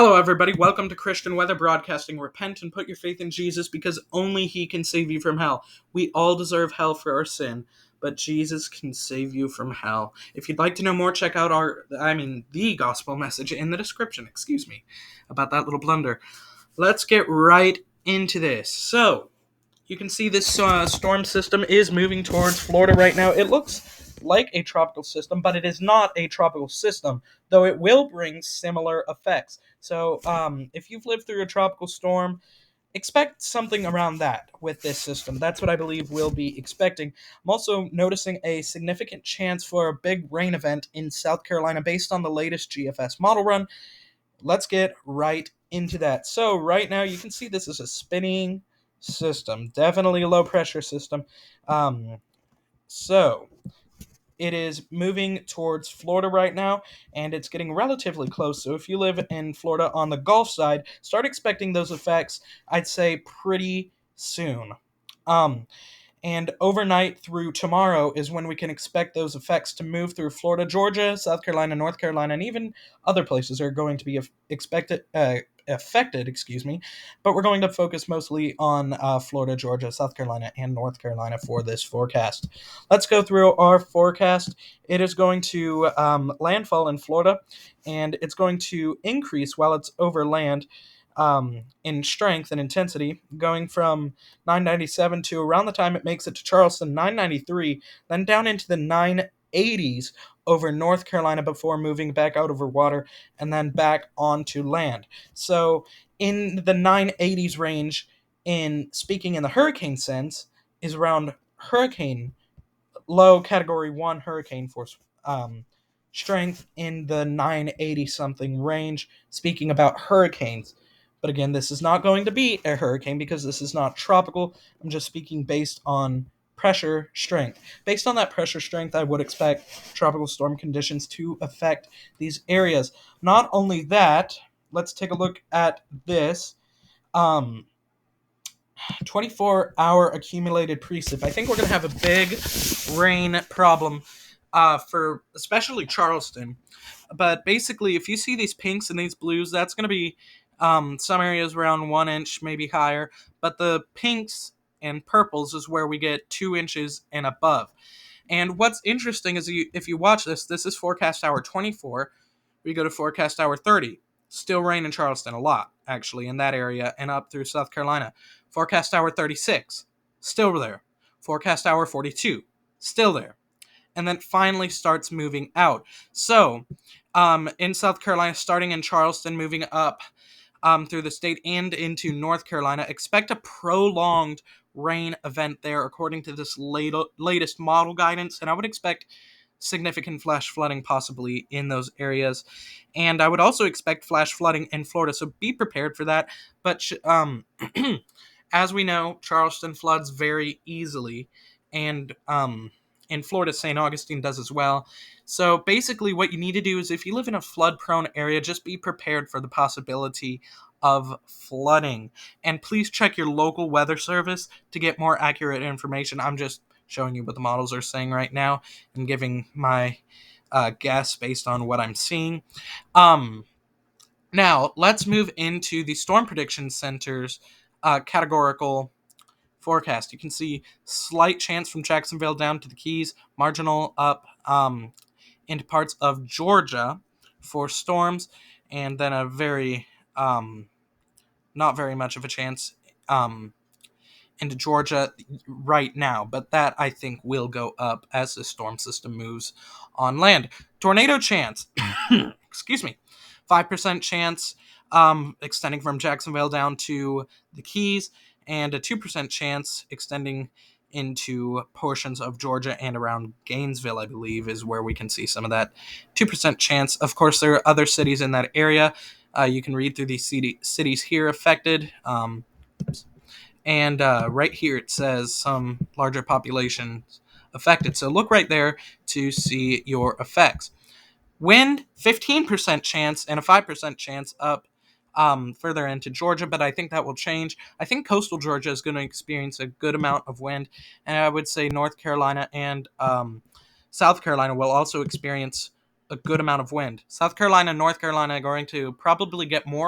Hello, everybody. Welcome to Christian Weather Broadcasting. Repent and put your faith in Jesus because only He can save you from hell. We all deserve hell for our sin, but Jesus can save you from hell. If you'd like to know more, check out the gospel message in the description, about that little blunder. Let's get right into this. So, you can see this storm system is moving towards Florida right now. It looks like a tropical system, but it is not a tropical system, though it will bring similar effects. So if you've lived through a tropical storm, expect something around that with this system. That's what I believe we'll be expecting. I'm also noticing a significant chance for a big rain event in South Carolina based on the latest GFS model run. Let's get right into that. So right now you can see this is a spinning system, definitely a low pressure system. So it is moving towards Florida right now, and it's getting relatively close. So if you live in Florida on the Gulf side, start expecting those effects, I'd say, pretty soon. And overnight through tomorrow is when we can expect those effects to move through Florida, Georgia, South Carolina, North Carolina, and even other places are going to be affected. But we're going to focus mostly on Florida, Georgia, South Carolina, and North Carolina for this forecast. Let's go through our forecast. It is going to landfall in Florida, and it's going to increase while it's over land. In strength and intensity, going from 997 to around the time it makes it to Charleston, 993, then down into the 980s over North Carolina before moving back out over water and then back onto land. So in the 980s range, in speaking in the hurricane sense, is around hurricane low category 1 hurricane force strength in the 980 something range, speaking about hurricanes. But again, this is not going to be a hurricane because this is not tropical. I'm just speaking based on pressure strength. Based on that pressure strength, I would expect tropical storm conditions to affect these areas. Not only that, let's take a look at this. 24-hour accumulated precip. I think we're going to have a big rain problem for especially Charleston. But basically, if you see these pinks and these blues, that's going to be some areas around 1 inch, maybe higher. But the pinks and purples is where we get 2 inches and above. And what's interesting is if you watch this is forecast hour 24. We go to forecast hour 30. Still rain in Charleston a lot, actually, in that area and up through South Carolina. Forecast hour 36. Still there. Forecast hour 42. Still there. And then finally starts moving out. So, in South Carolina, starting in Charleston, moving up through the state and into North Carolina, expect a prolonged rain event there according to this latest model guidance. And I would expect significant flash flooding possibly in those areas. And I would also expect flash flooding in Florida. So be prepared for that. But as we know, Charleston floods very easily. And in Florida, St. Augustine does as well. So basically what you need to do is if you live in a flood-prone area, just be prepared for the possibility of flooding. And please check your local weather service to get more accurate information. I'm just showing you what the models are saying right now and giving my guess based on what I'm seeing. Now, let's move into the Storm Prediction Center's categorical forecast. You can see slight chance from Jacksonville down to the Keys, marginal up into parts of Georgia for storms, and then a very not very much of a chance into Georgia right now, but that I think will go up as the storm system moves on land. Tornado chance, excuse me, 5% chance extending from Jacksonville down to the Keys, and a 2% chance extending into portions of Georgia and around Gainesville, I believe, is where we can see some of that 2% chance. Of course, there are other cities in that area. You can read through these cities here affected. And right here it says some larger populations affected. So look right there to see your effects. Wind, 15% chance and a 5% chance up further into Georgia, but I think that will change. I think coastal Georgia is going to experience a good amount of wind, and I would say North Carolina and South Carolina will also experience a good amount of wind. South Carolina and North Carolina are going to probably get more